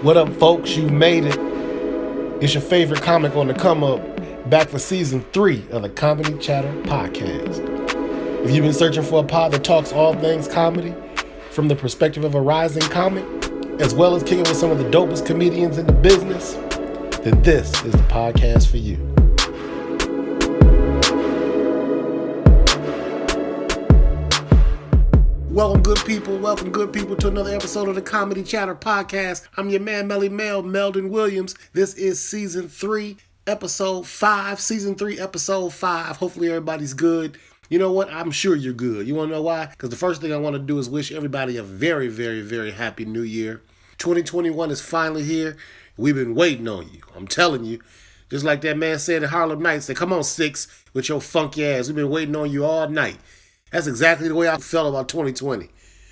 What up, folks? You made it. It's your favorite comic on the come up, back for season 3 of the Comedy Chatter podcast. If you've been searching for a pod that talks all things comedy from the perspective of a rising comic, as well as kicking with some of the dopest comedians in the business, then this is the podcast for you. Welcome, good people, to another episode of the Comedy Chatter podcast. I'm your man, Meldon Williams. This is season 3, episode 5. Season 3, episode 5. Hopefully everybody's good. You know what? I'm sure you're good. You want to know why? Because the first thing I want to do is wish everybody a very, very, very happy new year. 2021 is finally here. We've been waiting on you. I'm telling you. Just like that man said in Harlem Nights, said, come on, Six, with your funky ass. We've been waiting on you all night. That's exactly the way I felt about 2020.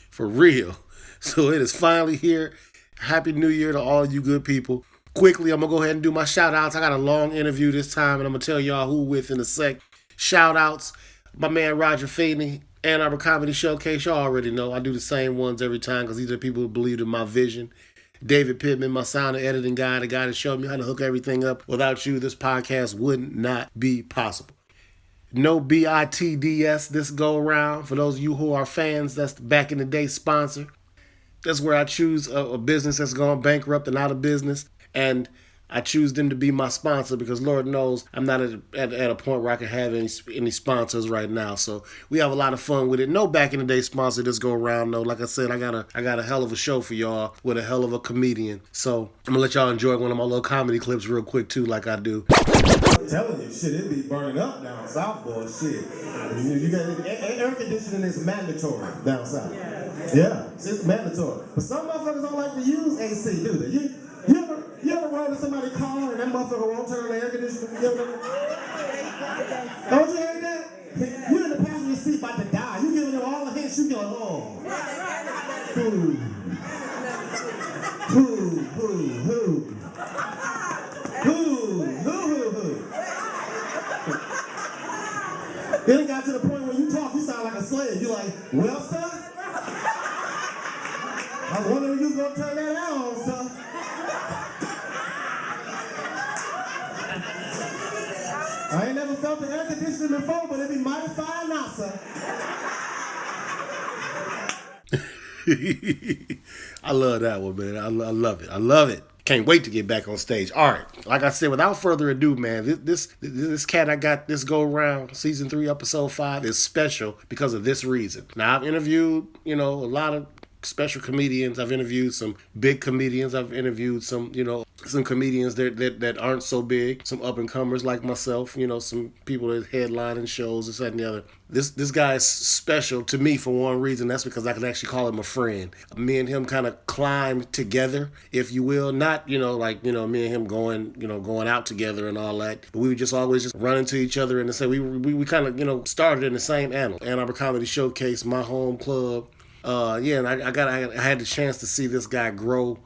For real. So it is finally here. Happy New Year to all you good people. Quickly, I'm going to go ahead and do my shout-outs. I got a long interview this time, and I'm going to tell y'all who with in a sec. Shout-outs. My man Roger Feeney, Ann Arbor Comedy Showcase. Y'all already know. I do the same ones every time because these are the people who believe in my vision. David Pittman, my sound and editing guy, the guy that showed me how to hook everything up. Without you, this podcast would not be possible. No BITDS this go around. For those of you who are fans, that's the back in the day sponsor. That's where I choose a business that's gone bankrupt and out of business. And I choose them to be my sponsor because Lord knows I'm not at a point where I can have any sponsors right now. So we have a lot of fun with it. No back in the day sponsor this go around though. Like I said, I got a hell of a show for y'all with a hell of a comedian. So I'm gonna let y'all enjoy one of my little comedy clips real quick too, like I do. I'm telling you, shit, it be burning up down south, boy, shit. You got air conditioning is mandatory down south. Yeah, it's mandatory. But some motherfuckers don't like to use AC, do they? You ever ride in somebody's car and that motherfucker won't turn on the air conditioner? Don't you hear that? You in the passenger seat about to die. You giving them all the hints, you going, oh. Then it got to the point where you talk, you sound like a slave. You like, well, sir? I was wondering if you was going to turn that on, sir. I ain't never felt the air conditioning before, but it be mighty fine now, sir. I love that one, man. I love it. I love it. Can't wait to get back on stage. All right. Like I said, without further ado, man, this cat I got this go around, season 3, episode 5, is special because of this reason. Now, I've interviewed, a lot of special comedians. I've interviewed some big comedians. I've interviewed some comedians that aren't so big, some up-and-comers like myself, some people that headline in shows, this, that, and the other. This guy is special to me for one reason. That's because I can actually call him a friend. Me and him kind of climbed together, if you will. Not, me and him going out together and all that. But we would just always just run into each other and say we kind of, started in the same Ann Arbor Comedy Showcase, my home club. And I had the chance to see this guy grow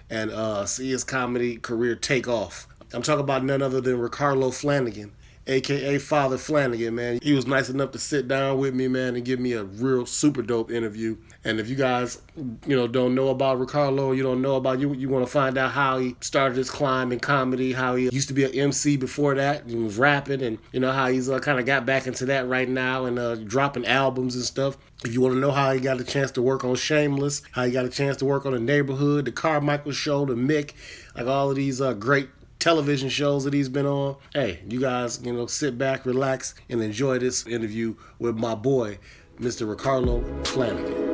and see his comedy career take off. I'm talking about none other than Ricarlo Flanagan, a.k.a. Father Flanagan, man. He was nice enough to sit down with me, man, and give me a real super dope interview. And if you guys, don't know about Ricarlo, you don't know about you want to find out how he started his climb in comedy, how he used to be an MC before that, he was rapping, and how he's kind of got back into that right now and dropping albums and stuff. If you want to know how he got a chance to work on Shameless, how he got a chance to work on The Neighborhood, The Carmichael Show, The Mick, like all of these great television shows that he's been on. Hey, you guys, sit back, relax, and enjoy this interview with my boy, Mr. Ricarlo Flanagan.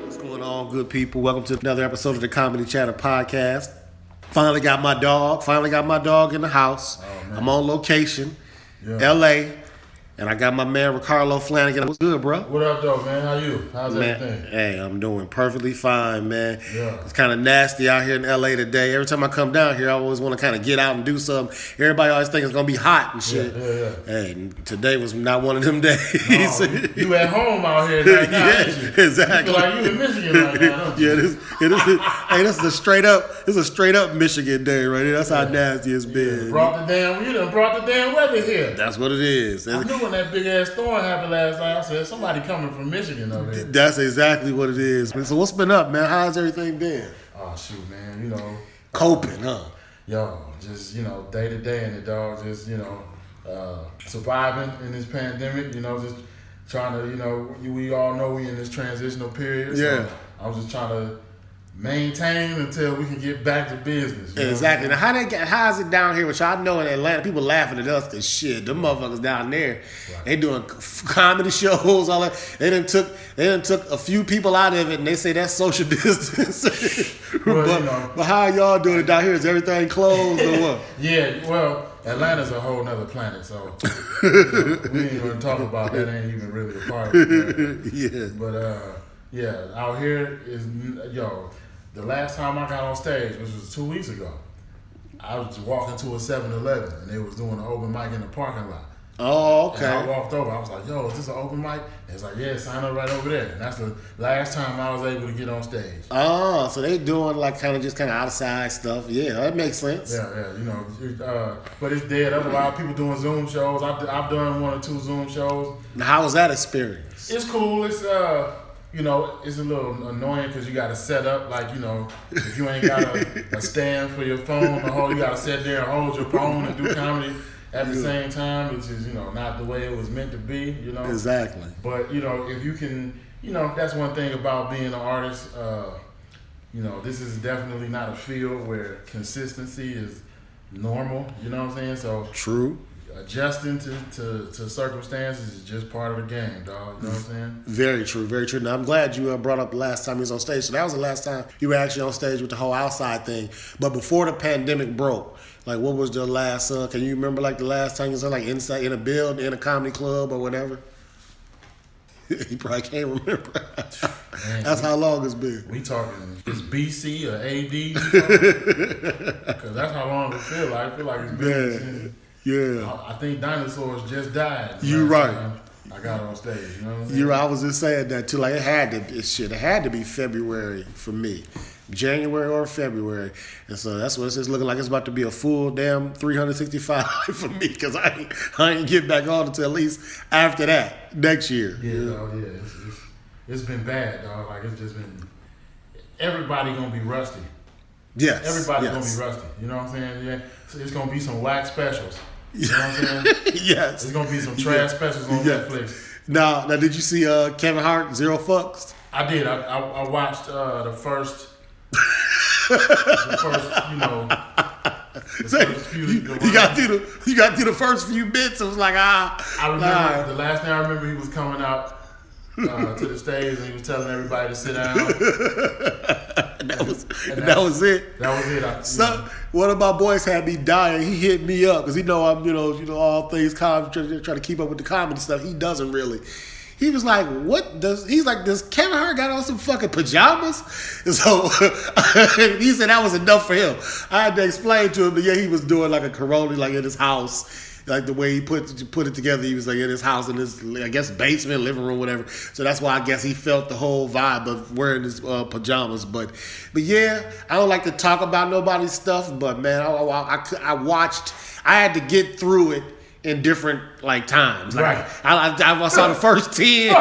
What's going on, good people? Welcome to another episode of the Comedy Chatter podcast. Finally got my dog in the house. Oh, I'm on location. Yeah. LA, And I got my man Ricarlo Flanagan. What's good, bro? What up, though, man? How you? How's everything? Hey, I'm doing perfectly fine, man. Yeah. It's kind of nasty out here in LA today. Every time I come down here, I always want to kind of get out and do something. Everybody always thinks it's going to be hot and shit. Yeah. Hey, and today was not one of them days. No, you at home out here right now, yeah, ain't you? exactly. You feel like you in Michigan right now, don't you? Hey, this is a straight up Michigan day right here. That's how nasty it's been. You done brought the damn weather here. That's what it is. I knew when that big ass storm happened last night, I said, somebody coming from Michigan over here. That's exactly what it is. So what's been up, man? How's everything been? Oh, shoot, man. Coping, huh? Yo, just, day to day in it, dog. Just, surviving in this pandemic, just trying to, we all know we in this transitional period. Yeah. So I was just trying to maintain until we can get back to business. Exactly. Now, how is it down here? Which I know in Atlanta, people laughing at us because shit, them motherfuckers down there, they doing comedy shows, all that. They done took a few people out of it, and they say that's social distance. But how y'all doing it down here? Is everything closed or what? Yeah. Well, Atlanta's a whole nother planet, so we ain't even talk about that. Ain't even really a part of it. Yeah. But out here is the last time I got on stage, which was 2 weeks ago, I was walking to a 7-Eleven and they was doing an open mic in the parking lot. Oh, okay. And I walked over. I was like, "Yo, is this an open mic?" And it's like, "Yeah, sign up right over there." And that's the last time I was able to get on stage. Oh, so they doing like kind of outside stuff. Yeah, that makes sense. Yeah. But it's dead. Otherwise, people doing Zoom shows. I've done 1 or 2 Zoom shows. Now, how was that experience? It's cool. It's it's a little annoying because you got to set up, if you ain't got a stand for your phone, you got to sit there and hold your phone and do comedy at the same time, which is, not the way it was meant to be, Exactly. But, if you can, that's one thing about being an artist. This is definitely not a field where consistency is normal, you know what I'm saying? So True. Adjusting to circumstances is just part of the game, dog. You know what I'm saying? Very true, very true. Now, I'm glad you brought up the last time he was on stage. So that was the last time you were actually on stage with the whole outside thing. But before the pandemic broke, like, what was the last, can you remember, like, the last time you was inside in a building, in a comedy club or whatever? You probably can't remember. Man, that's how long it's been. We talking, it's BC or AD? Because that's how long it feel like. I feel like it's been since... Yeah. I think dinosaurs just died. You right. I got on stage. You know what I'm saying? You're right. I was just saying that too. Like it had to be February for me, January or February, and so that's what it's looking like. It's about to be a full damn 365 for me because I ain't get back on until at least after that next year. Yeah, dog, yeah. It's been bad, dog. Like it's just been. Everybody gonna be rusty. Yes. Everybody's gonna be rusty. You know what I'm saying? Yeah. So it's gonna be some whack specials. You know what I'm saying? Yes. There's gonna be some trash specials on Netflix. Now, did you see Kevin Hart, Zero Fucks? I did. I watched the first. You got through the first few bits. It was like I remember the last thing I remember he was coming out to the stage and he was telling everybody to sit down. That was it. That was it. One of my boys had me dying. He hit me up because he know I'm all things comedy, trying to keep up with the comedy stuff. He doesn't really. He was like, does Kevin Hart got on some fucking pajamas? And so he said that was enough for him. I had to explain to him that he was doing like a Corona like in his house. Like the way he put it together, he was like in his house, in his, I guess, basement, living room, whatever. So that's why I guess he felt the whole vibe of wearing his pajamas. But yeah, I don't like to talk about nobody's stuff. But man, I watched. I had to get through it in different times. Like, right. I saw the first 10.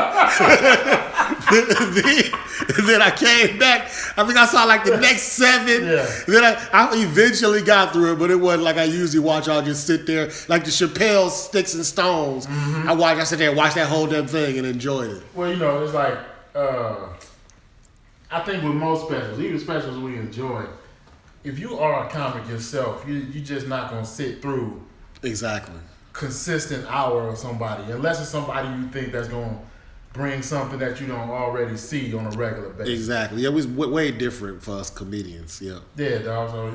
then I came back. I think I saw the next 7. Yeah. Then I eventually got through it, but it wasn't like I usually watch. I'll just sit there like the Chappelle Sticks and Stones. Mm-hmm. I sit there and watch that whole damn thing and enjoyed it. Well, it's like I think with most specials, even specials we enjoy, if you are a comic yourself, you just not gonna sit through exactly consistent hour of somebody unless it's somebody you think that's gonna bring something that you don't already see on a regular basis. Exactly. Yeah, it was way different for us comedians. Yeah. Yeah, dog. So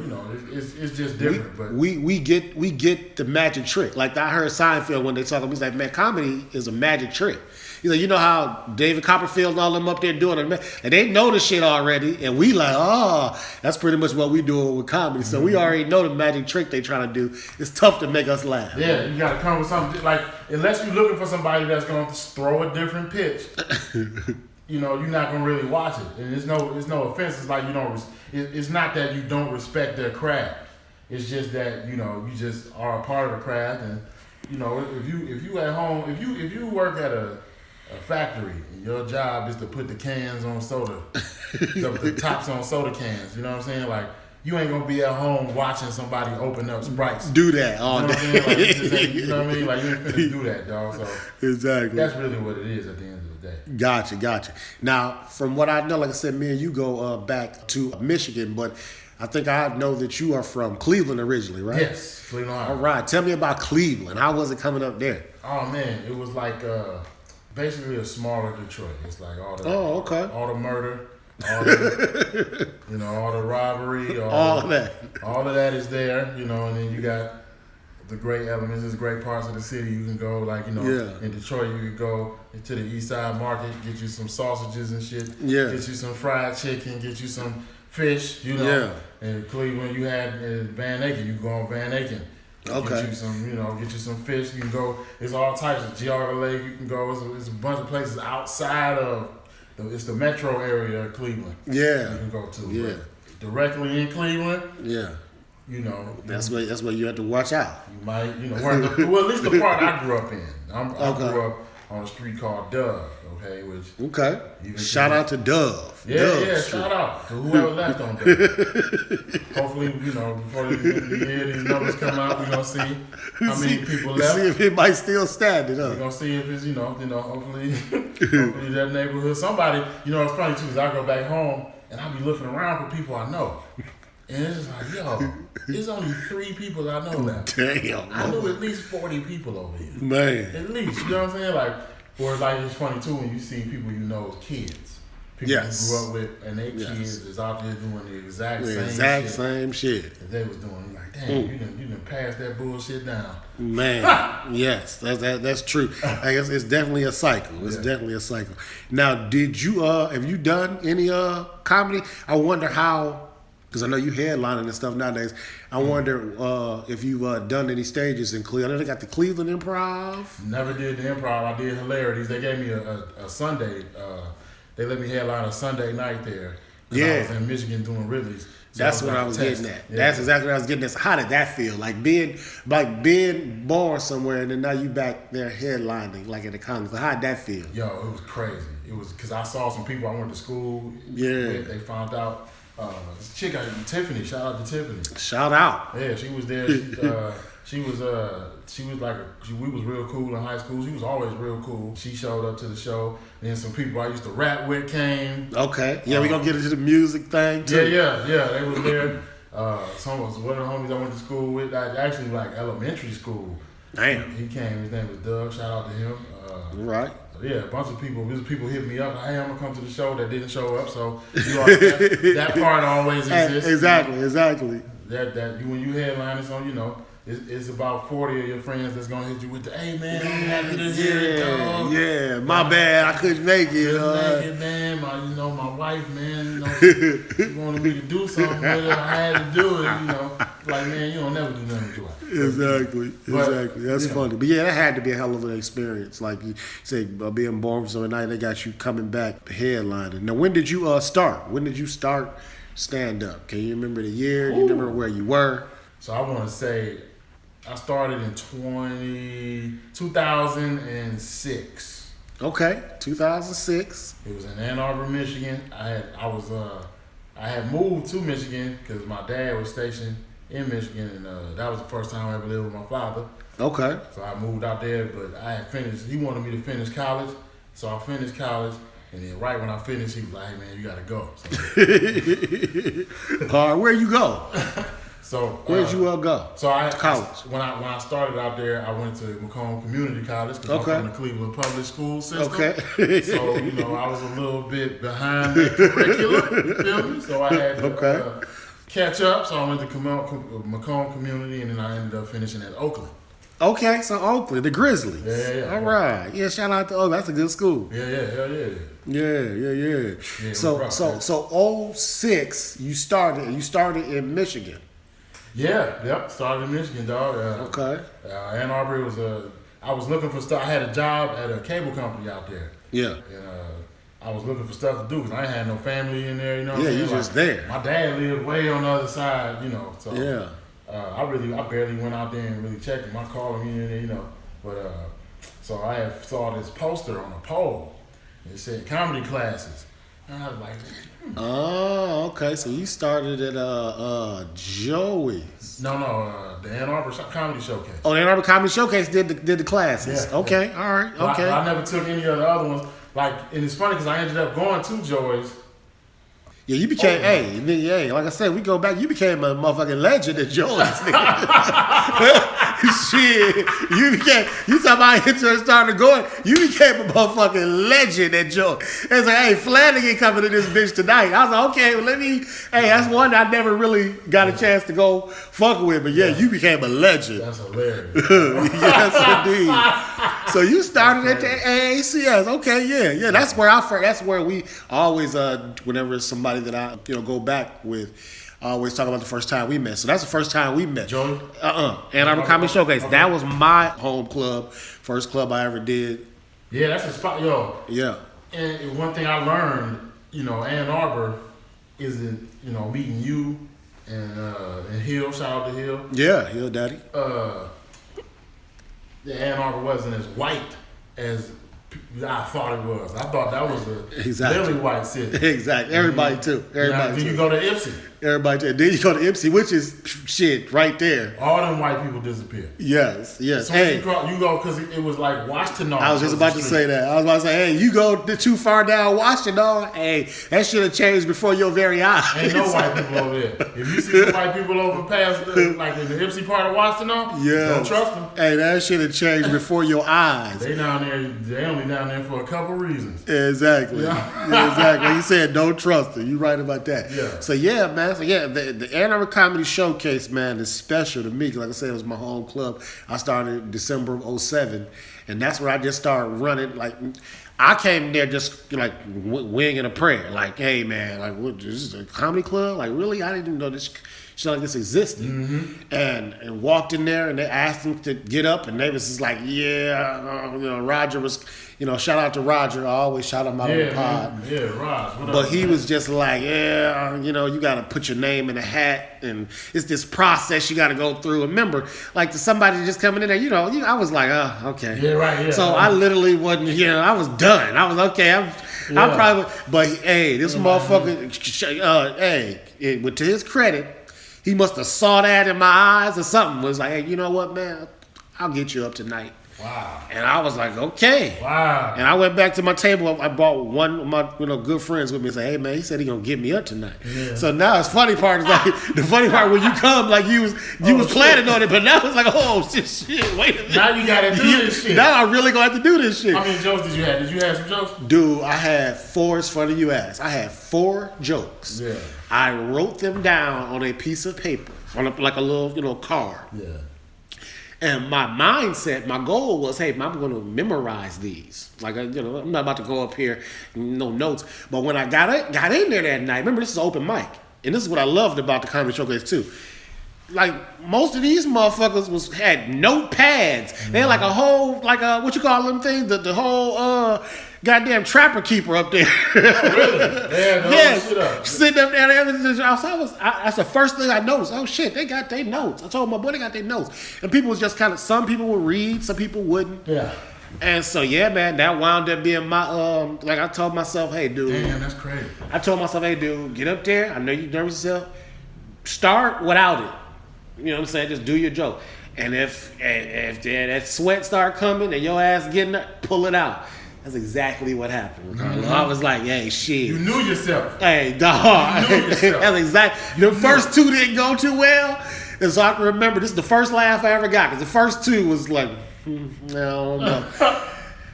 it's just different. But we get the magic trick. Like I heard Seinfeld when they talk about, he's like, man, comedy is a magic trick. He's like, you know how David Copperfield and all them up there doing it, and they know the shit already, and we like, oh, that's pretty much what we doing with comedy. So we already know the magic trick they trying to do. It's tough to make us laugh. Yeah, you got to come with something like, unless you're looking for somebody that's going to throw a different pitch, you're not going to really watch it. And it's no offense. It's like it's not that you don't respect their craft. It's just that you just are a part of the craft, and if you at home, if you work at a factory and your job is to put the cans on soda, the tops on soda cans. You know what I'm saying? Like, you ain't gonna be at home watching somebody open up Sprites. Do that all day. You know what I mean? Like, you ain't finna do that, dog. So exactly. That's really what it is at the end of the day. Gotcha. Now, from what I know, like I said, me and you go back to Michigan, but I think I know that you are from Cleveland originally, right? Yes, Cleveland. All right. Tell me about Cleveland. How was it coming up there? Oh man, it was like basically a smaller Detroit. It's like all the all the murder, all the all the robbery, all of that is there. And then you got the great elements. There's great parts of the city you can go. Like in Detroit, you could go to the East Side Market, get you some sausages and shit. Yeah. Get you some fried chicken. Get you some fish. Yeah. In Cleveland, you had Van Aken. You can go on Van Aken. Okay. Get you some fish. You can go. There's all types of Geauga Lake. You can go. It's a bunch of places outside of. It's the metro area of Cleveland. Yeah. You can go to. Yeah. But directly in Cleveland. Yeah. That's where you have to watch out. You might. Well, at least the part I grew up in. I grew up on a street called Dove. Okay. Shout out to Dove. Yeah. Dove Yeah. Street. Shout out to whoever left on Dove. Hopefully, before the year these numbers come out, we're gonna see how many people left. See if it might still stand it up. We're gonna see if it's hopefully that neighborhood. Somebody, it's funny too, is I go back home and I be looking around for people I know. And it's just like, yo, there's only 3 people I know left. Damn. I knew at least 40 people over here. Man. At least, you know what I'm saying? Like, or like it's funny too when you see people as kids. People you grew up with and their kids is out there doing the exact same shit that they was doing. You're like, damn, you done passed that bullshit down. Man, yes, that's true. I guess it's definitely a cycle. It's definitely a cycle. Now, did you have you done any comedy? I wonder how. Because I know you headlining and stuff nowadays. I wonder if you've done any stages in Cleveland. I know they got the Cleveland Improv. Never did the Improv. I did Hilarities. They gave me a Sunday. They let me headline a Sunday night there. I was in Michigan doing Ridley's. So that's what I was getting at. Yeah. That's exactly what I was getting at. So how did that feel? Like being born somewhere and then now you back there headlining like at the comedy. How did that feel? Yo, it was crazy. It was because I saw some people I went to school with. They found out. This chick, Tiffany. Shout out to Tiffany. Shout out. Yeah, she was there. She was like we was real cool in high school. She was always real cool. She showed up to the show. Then some people I used to rap with came. Okay. Yeah, we gonna get into the music thing too. Yeah. They was there. One of the homies I went to school with, actually like elementary school. Damn. He came. His name was Doug. Shout out to him. Right. Yeah, a bunch of people. People hit me up. Hey, I'm gonna come to the show. That didn't show up. So that part always exists. Exactly. That when you headline something, it's about 40 of your friends that's gonna hit you with the, hey man, I'm happy to hear it, dog. Yeah, my bad, I couldn't make it. Man, my wife, man, she wanted me to do something with it. I had to do it, Like, man, you don't never do nothing to her. Exactly. That's funny. But yeah, that had to be a hell of an experience. Like you say, being born from some night, they got you coming back headlining. Now, when did you start? When did you start stand up? Can you remember the year? Do you remember where you were? So I want to say I started in 2006. Okay, 2006. It was in Ann Arbor, Michigan. I had moved to Michigan because my dad was stationed in Michigan, and that was the first time I ever lived with my father. Okay. So I moved out there, but I had finished. He wanted me to finish college, so I finished college. And then right when I finished, he was like, hey man, you gotta go. So, where you go? So Where'd you go? So I college. When I started out there, I went to Macomb Community College because I'm from the Cleveland public school system. Okay. So I was a little bit behind the curriculum. You feel me? So I had to catch up. So I went to Macomb Community, and then I ended up finishing at Oakland. Okay, so Oakland, the Grizzlies. Yeah. All right. Yeah, shout out to Oakland. That's a good school. Yeah, hell yeah. Yeah. So 06, you started in Michigan. Yep. Started in Michigan, dog. Okay. Ann Arbor I was looking for stuff. I had a job at a cable company out there. Yeah. And I was looking for stuff to do because I ain't had no family in there. You know what I'm saying? You just there. My dad lived way on the other side. So yeah. I barely went out there and really checked him. I called him in there, But so I saw this poster on a pole. It said comedy classes. And I was like, Oh, okay. So you started at Joey's. No, the Ann Arbor Comedy Showcase. Oh, the Ann Arbor Comedy Showcase did the classes. Yeah, okay, all right, okay. I never took any of the other ones. And it's funny because I ended up going to Joey's. Yeah, you became, like I said, we go back, you became a motherfucking legend at Joey's, nigga. Shit, you talking about interest started going, you became a motherfucking legend at Joey's. It's like, hey, Flanagan coming to this bitch tonight. I was like, okay, well, that's one I never really got a chance to go fuck with, but you became a legend. That's hilarious. Yes, indeed. So you started at the AACS. Okay, yeah. That's where we always, whenever it's somebody that I go back with, I always talk about the first time we met. So that's the first time we met. Joey? Ann Arbor Comedy Showcase. Okay. That was my home club, first club I ever did. Yeah, that's a spot, yo. Yeah. And one thing I learned, Ann Arbor is meeting you and Hill. Shout out to Hill. Yeah, Hill Daddy. The Ann Arbor wasn't as white as I thought it was. I thought that was a really white city. Exactly. Everybody too. Then you go to Ipsy. Everybody too. Then you go to Ipsy, which is shit right there. All them white people disappear. Yes. So you go because it was like Washington. I was just about to say that. I was about to say, hey, you go too far down Washington, hey, that should have changed before your very eyes. Ain't no white people over there. If you see some white people over past, like in the Ipsy part of Washington, don't trust them. Hey, that should have changed before your eyes. They down there. They only down there for a couple reasons. Exactly. Exactly. Like you said, don't trust her. You right about that. Yeah. So man. So the Ann Arbor Comedy Showcase, man, is special to me. Like I said, it was my home club. I started in December of 07, and that's where I just started running. Like, I came there just like winging a prayer. Like, hey, man, like, what, this is a comedy club? Like, really? I didn't even know this shit like this existed. Mm-hmm. And walked in there, and they asked him to get up, and they was just like, Roger was, shout out to Roger. I always shout him out on the pod. Yeah, Raj. But he was just like, you got to put your name in a hat, and it's this process you got to go through. And remember, like, to somebody just coming in there, I was like, okay. Yeah, right, yeah. So I literally wasn't, I was done. I was, okay, I'm probably, but hey, this motherfucker, to his credit, he must have saw that in my eyes or something. Was like, hey, you know what, man? I'll get you up tonight. Wow. And I was like, okay. Wow. And I went back to my table. I brought one of my good friends with me and said, hey, man, he said he gonna get me up tonight. Yeah. So now the funny part is like, the funny part when you come, like you was planning on it, but now it's like, oh, shit, wait a minute. Now you gotta do this shit. Now I really gonna have to do this shit. How many jokes did you have? Did you have some jokes? Dude, I had 4, it's funny you ask. I had 4 jokes. Yeah. I wrote them down on a piece of paper, like a little card. Yeah. And my mindset, my goal was, hey, I'm going to memorize these. Like, I'm not about to go up here, no notes. But when I got in there that night, remember, this is open mic. And this is what I loved about the Comedy Showcase, too. Like, most of these motherfuckers had notepads. Mm-hmm. They had like a whole, what you call them things? The whole, goddamn trapper keeper up there. Oh, really? Yeah, sitting up there. That's the first thing I noticed. Oh shit, they got their notes. I told my boy they got their notes, and people was just kind of. Some people would read, some people wouldn't. Yeah. And so man, that wound up being my like I told myself, hey dude. Damn, that's crazy. I told myself, hey dude, get up there. I know you nervous yourself. Start without it. You know what I'm saying? Just do your joke. And if that sweat start coming and your ass getting up, pull it out. That's exactly what happened, Ricardo. Mm-hmm. I was like, hey, shit. You knew yourself. Hey, dog. You knew yourself. That's exactly. The first 2 didn't go too well. And so I can remember this is the first laugh I ever got, because the first two was like, I don't know.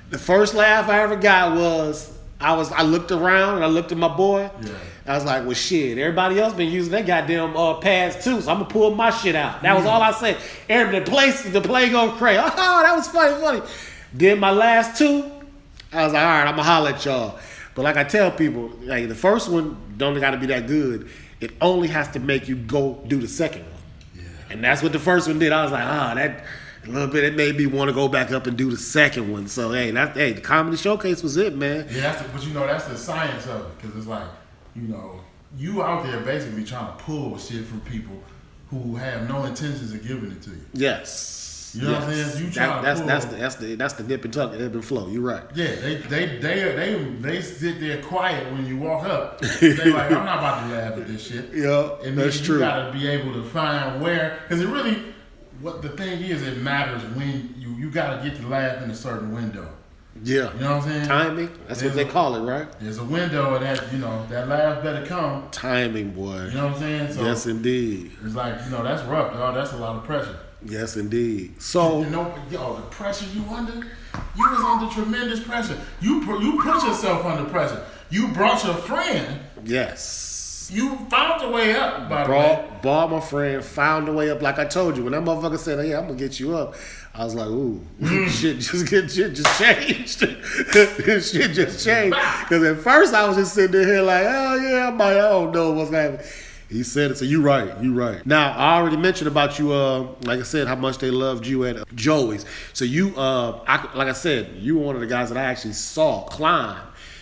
The first laugh I ever got was I looked around and I looked at my boy. Yeah. I was like, well, shit, everybody else been using their goddamn pads too, so I'm gonna pull my shit out. That was all I said. The play go crazy. Oh, that was funny. Then my last two, I was like, all right, I'm gonna holler at y'all. But like I tell people, like the first one don't gotta be that good. It only has to make you go do the second one. Yeah. And that's what the first one did. I was like, that a little bit, it made me want to go back up and do the second one. So the comedy showcase was it, man. Yeah, but that's the science of it, because it's like, you out there basically trying to pull shit from people who have no intentions of giving it to you. Yes. You know what I'm saying? You trying to pull. That's the nip and tuck, ebb and flow. You're right. Yeah, they sit there quiet when you walk up. They like, I'm not about to laugh at this shit. Yeah, and that's true. You gotta be able to find where, because it really, what the thing is, it matters when you gotta get to laugh in a certain window. Yeah. You know what I'm saying? Timing. That's what they call it, right? There's a window that, that laugh better come. Timing, boy. You know what I'm saying? So yes, indeed. It's like, that's rough, dog. That's a lot of pressure. Yes, indeed. So, the pressure you under, you was under tremendous pressure. You put yourself under pressure. You brought your friend. Yes. You found a way up, by the way. Brought my friend, found a way up. Like I told you, when that motherfucker said, "Hey, I'm gonna get you up," I was like, "Ooh, shit just changed." Shit just changed. Because at first I was just sitting there like, "Oh yeah, I don't know what's happening." He said it, so you right. Now, I already mentioned about you, like I said, how much they loved you at Joey's. So you, like I said, you were one of the guys that I actually saw climb.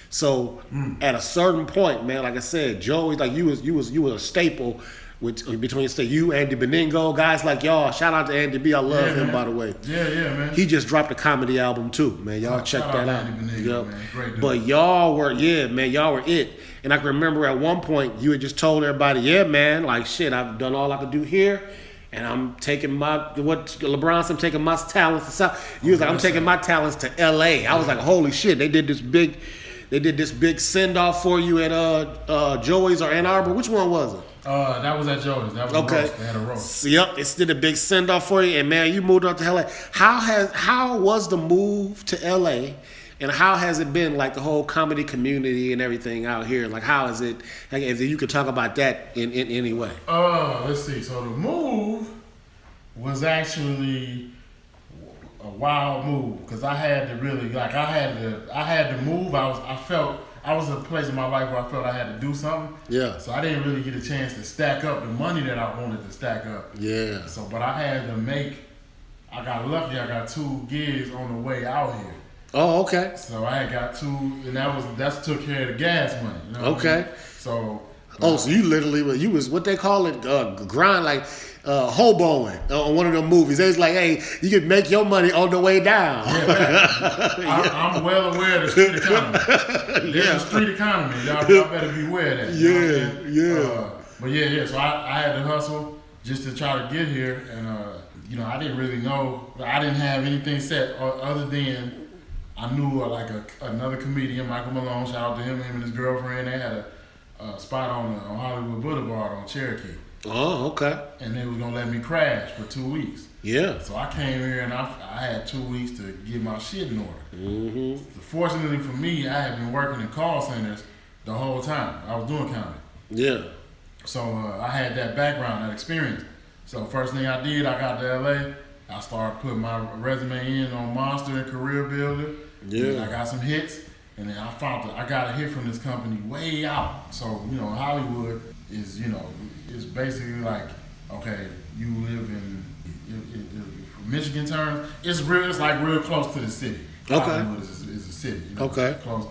So at a certain point, man, like I said, Joey's, like you was a staple between you, Andy Beningo, guys like y'all. Shout out to Andy B. I love him, by the way. Yeah, man. He just dropped a comedy album too, man. Y'all check that out. Andy Beningo, man. Great dude. But y'all were it. And I can remember at one point you had just told everybody, yeah, man, like shit, I've done all I could do here. And I'm taking I'm taking my talents to South. You was like, I'm taking my talents to LA. I was like, holy shit, they did this big send off for you at Joey's or Ann Arbor. Which one was it? That was at Joey's. That was okay. A roast. They had a roast. Yep, it did a big send off for you, and man, you moved up to LA. How was the move to LA? And how has it been, like the whole comedy community and everything out here? Like, how is it? Like, if you could talk about that in any way. Let's see. So the move was actually a wild move, because I had to really I had to move. I felt I was in a place in my life where I felt I had to do something. Yeah. So I didn't really get a chance to stack up the money that I wanted to stack up. Yeah. So, but I had to I got lucky. I got 2 gigs on the way out here. Oh, okay. So I had got 2, and that took care of the gas money. You know what I mean? So. So you literally was what they call it, grind, like hoboing on one of them movies. They was like, hey, you can make your money on the way down. Yeah, I'm well aware of the street economy. There's a street economy. Y'all better be aware of that. Yeah. But yeah. So I had to hustle just to try to get here, and I didn't really know. I didn't have anything set other than I knew another comedian, Michael Malone. Shout out to him and his girlfriend. They had a spot on Hollywood Boulevard on Cherokee. Oh, okay. And they was gonna let me crash for 2 weeks. Yeah. So I came here and I had 2 weeks to get my shit in order. Mm-hmm. Fortunately for me, I had been working in call centers the whole time. I was doing comedy. Yeah. So I had that background, that experience. So first thing I did, I got to LA. I started putting my resume in on Monster and Career Builder. Yeah. And I got some hits. And then I got a hit from this company way out. So, Hollywood is, is basically like, okay, you live in Michigan terms, it's like real close to the city. Okay. Hollywood is a city. Okay. It's close.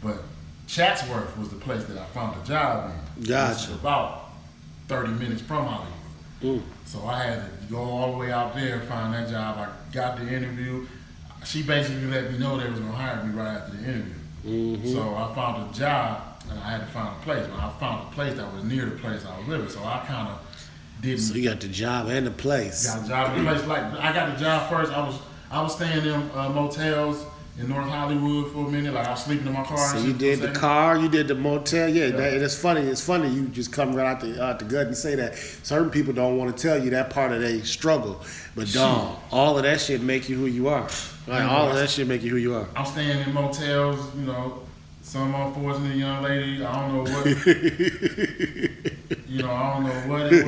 But Chatsworth was the place that I found a job in. Gotcha. About 30 minutes from Hollywood. So I had to go all the way out there and find that job. I got the interview. She basically let me know they was gonna hire me right after the interview. Mm-hmm. So I found a job and I had to find a place. But I found a place that was near the place I was living. So I kind of didn't. So you got the job and the place. Got a job and the place. Like I got the job first. I was staying in motels in North Hollywood for a minute. Like I was sleeping in my car. So you did the car, you did the motel. Yeah, Yeah. It's funny. It's funny you just come right out the gut and say that. Certain people don't want to tell you that part of their struggle. But dog, all of that shit make you who you are. Like, all of that shit make you who you are. I'm staying in motels, you know, some unfortunate young lady, I don't know what, you know, I don't know what it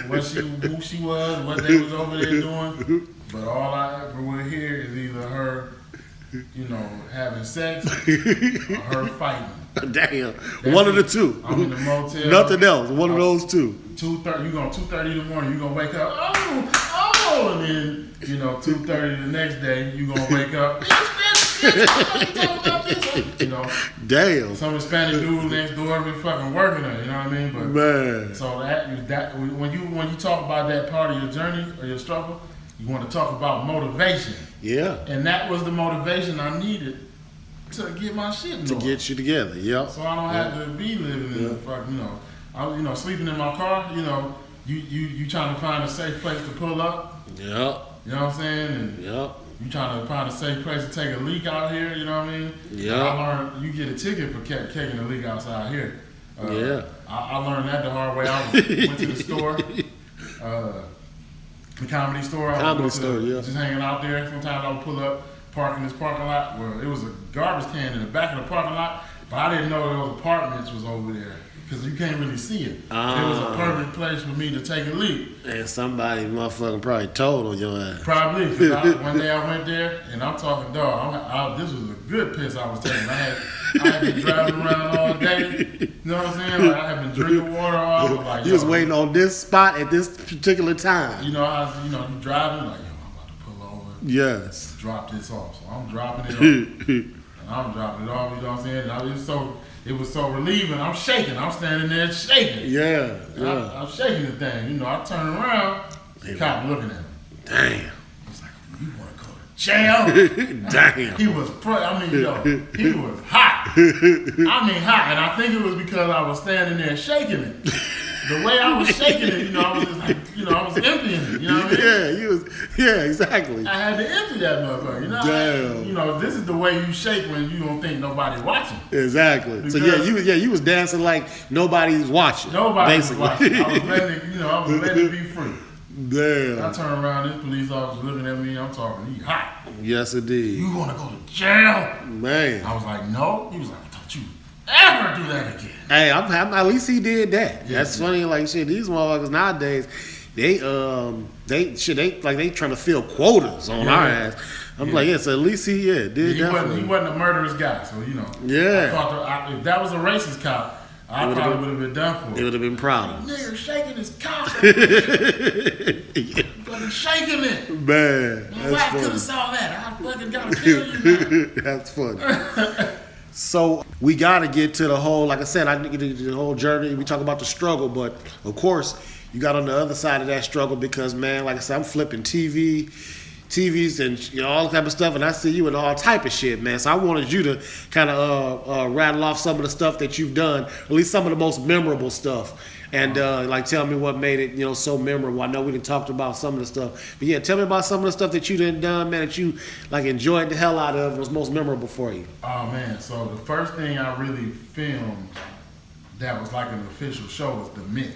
was, who she was, what they was over there doing, but all I ever would hear is either her, you know, having sex or her fighting. Damn. One of the two. I'm in the motel. Nothing else. One of those two. 2:30, you going 2:30 in the morning, you gonna wake up, oh, and then, you know, 2:30 the next day, you gonna wake up, you know. Damn. Some Hispanic dude next door be fucking working her, you know what I mean? But man. so that when you talk about that part of your journey or your struggle, you want to talk about motivation. Yeah. And that was the motivation I needed to get my shit To going. get you together. Yep. So I don't have to be living in the fuck, you know. I sleeping in my car, you know, you trying to find a safe place to pull up. Yep. You know what I'm saying? And Yep. you trying to find a safe place to take a leak out here, you know what I mean? Yeah. I learned you get a ticket for taking a leak outside here. Yeah. I learned that the hard way. I went to the store, the comedy store. Just hanging out there. Sometimes I would pull up, park in this parking lot where it was a garbage can in the back of the parking lot, but I didn't know those apartments was over there. Because you can't really see it. It was a perfect place for me to take a leak. And somebody motherfucking probably told on your ass. Probably. Because one day I went there, and I'm talking, dog, this was a good piss I was taking. I had been driving around all day. You know what I'm saying? Like, I had been drinking water all. Like, You was waiting on this spot at this particular time. You know, you driving, like, yo, I'm about to pull over. Yes. Drop this off. So I'm dropping it off. And I'm dropping it off, you know what I'm saying? And it was so relieving. I'm shaking. I'm standing there shaking. Yeah. I'm shaking the thing. You know, I turn around, the cop looking at me. Damn. He's like, you want to go to jail? Damn. He was, he was hot. Hot. And I think it was because I was standing there shaking it. The way I was shaking it, I was just like, I was emptying it. You know what I mean? Yeah, exactly. I had to empty that motherfucker. You know? Damn. This is the way you shake when you don't think nobody's watching. Exactly. Because you was dancing like nobody's watching. Nobody's watching. I was letting it be free. Damn. I turned around, this police officer looking at me, I'm talking, he hot. Yes, indeed. You want to go to jail? Man. I was like, no. He was like, don't you ever do that again. Hey, at least he did that. Yeah, That's funny. Like shit, these motherfuckers nowadays, they trying to fill quotas on our ass. I'm like, so at least he did. He wasn't a murderous guy, so Yeah. I thought if that was a racist cop, I probably would have been done for it. It would have been proud. Nigga shaking his cock. Fucking shaking it. Man, My wife could have saw that. I fucking gotta kill you now. That's funny. So we got to get to the whole, like I said, I get to the whole journey. We talk about the struggle, but of course, you got on the other side of that struggle because, man, like I said, I'm flipping TVs and all type of stuff, and I see you in all type of shit, man. So I wanted you to kind of rattle off some of the stuff that you've done, at least some of the most memorable stuff. And tell me what made it, so memorable. I know we done talked about some of the stuff, but yeah, tell me about some of the stuff that you done, man, that you enjoyed the hell out of, was most memorable for you. Oh man, so the first thing I really filmed that was like an official show was The Mick,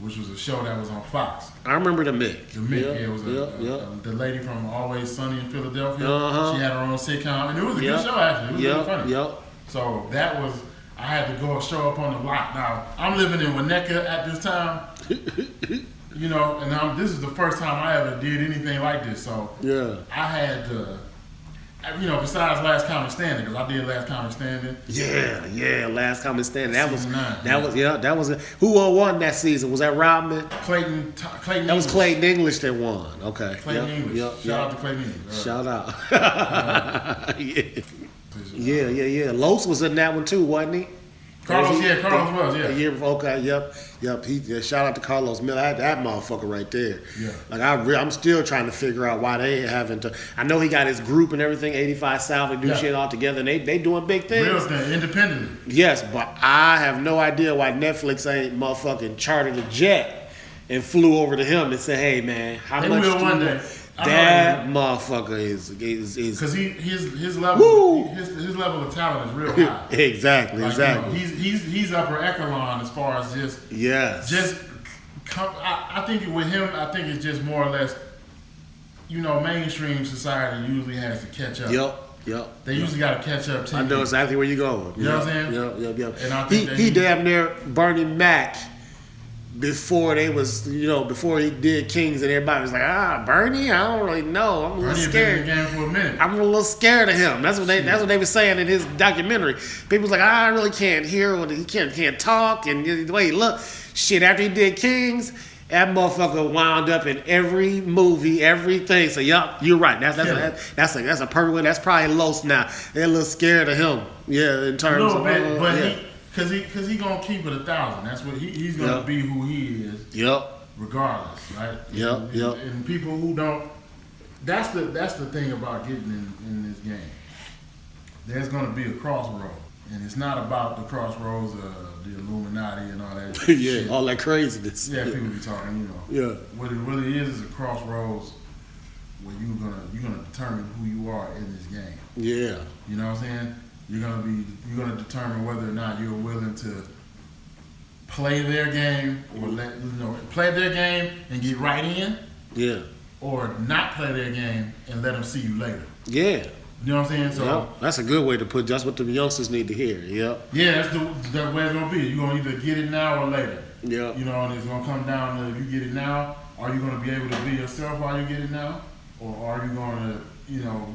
which was a show that was on Fox. I remember The Mick. The Mick, it was the lady from Always Sunny in Philadelphia. She had her own sitcom, and it was a good show actually. It was really funny. So that was. I had to go show up on the lot. Now, I'm living in Winnetka at this time, and this is the first time I ever did anything like this. So I had to, besides Last Comic Standing, because I did Last Comic Standing. Yeah, Last Comic Standing. That was who won that season? Was that Rodman? Clayton. That was Clayton English that won. Okay. Clayton English. Shout out to Clayton English. Shout out. Yeah. Los was in that one too, wasn't he? Carlos was, yeah. The year before, okay, yep. Shout out to Carlos Miller. That motherfucker right there. Yeah. Like I'm still trying to figure out why they haven't. I know he got his group and everything, 85 South, they do shit all together, and they doing big things. Real thing, independently. Yes, but I have no idea why Netflix ain't motherfucking chartered a jet and flew over to him and said, "Hey man, how much?" One day. That motherfucker is because his level his level of talent is real high. Exactly. He's upper echelon as far as I think with him, I think it's just more or less, mainstream society usually has to catch up. Yep. They usually got to catch up to I know exactly where you're going. You know what I'm saying? Yep. And I think he damn near Bernie Mac before they was, before he did Kings, and everybody was like, Bernie, I don't really know. I'm a little scared. Been in the game for a minute. I'm a little scared of him. That's what they were saying in his documentary. People was like, I really can't hear what he can't talk, and the way he look. Shit, after he did Kings, that motherfucker wound up in every movie, everything. So yup, you're right. That's a perfect way. That's probably Los now. They're a little scared of him. Yeah, in terms of Because he gonna keep it 1,000. That's what he's gonna be who he is. Yep. Regardless, right? Yep. And people who don't. That's the thing about getting in this game. There's gonna be a crossroad, and it's not about the crossroads of the Illuminati and all that. Yeah, all that craziness. Yeah, people be talking. Yeah. What it really is a crossroads where you're gonna determine who you are in this game. Yeah. You know what I'm saying? You're gonna determine whether or not you're willing to play their game or play their game and get right in. Yeah. Or not play their game and let them see you later. Yeah. You know what I'm saying? So that's a good way to put. That's what the youngsters need to hear. Yep. Yeah, that's the way it's gonna be. You're gonna either get it now or later. Yeah. And it's gonna come down to if you get it now, are you gonna be able to be yourself while you get it now, or are you gonna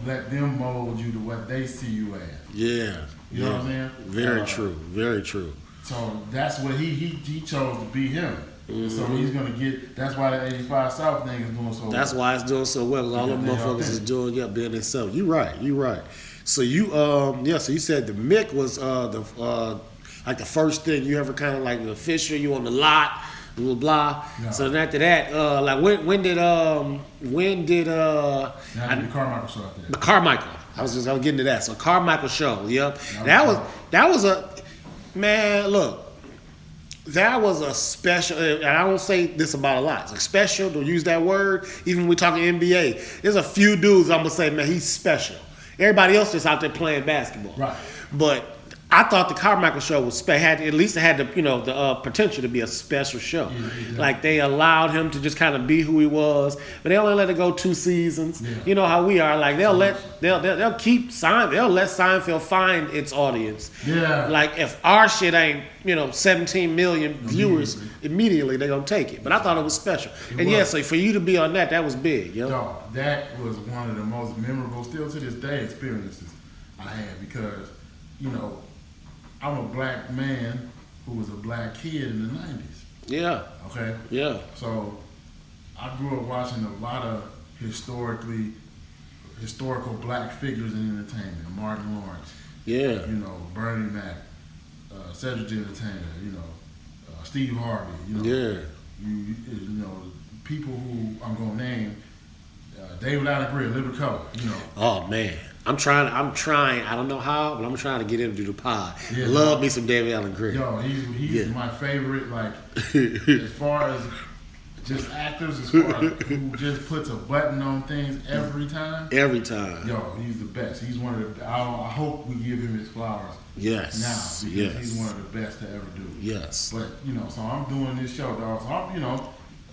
let them mold you to what they see you as? Yeah. You know what I'm saying? Very true. Very true. So that's what he chose to be him. Mm-hmm. So he's gonna get. That's why the 85 South thing is doing so well. That's why it's doing so well. Cause all them motherfuckers is doing being themselves. You right. So you so you said the Mick was like the first thing you ever kind of like official. You on the lot, blah blah. Yeah. So then after that, like when did the Carmichael show out there? The Carmichael. I was getting to that. So Carmichael show. Yep. That was a man. Look. That was a special, and I don't say this about a lot. It's like special, don't use that word. Even when we talking NBA, there's a few dudes I'm gonna say, man, he's special. Everybody else just out there playing basketball. Right. But I thought the Carmichael show was had the potential to be a special show. Yeah. Like they allowed him to just kind of be who he was, but they only let it go 2 seasons. Yeah. You know how we are. Like they'll let Seinfeld find its audience. Yeah. Like if our shit ain't 17 million viewers, immediately they're gonna take it. But I thought it was special. So for you to be on that was big. No, that was one of the most memorable, still to this day, experiences I had because I'm a black man who was a black kid in the 90s. Yeah. Okay? Yeah. So I grew up watching a lot of historical black figures in entertainment. Martin Lawrence. Yeah. Bernie Mac, Cedric the Entertainer, Steve Harvey, Yeah. People who I'm going to name, David Allen Greer, Living Color, Oh, man. I'm trying. I don't know how, but I'm trying to get him to do the pod. Yeah, Love me some David Allen Greer. Yo, he's my favorite. Like as far as just actors, as far as who just puts a button on things every time. Every time. Yo, he's the best. He's one of the. I hope we give him his flowers. Yes. Now because he's one of the best to ever do. Yes. But so I'm doing this show, dog. So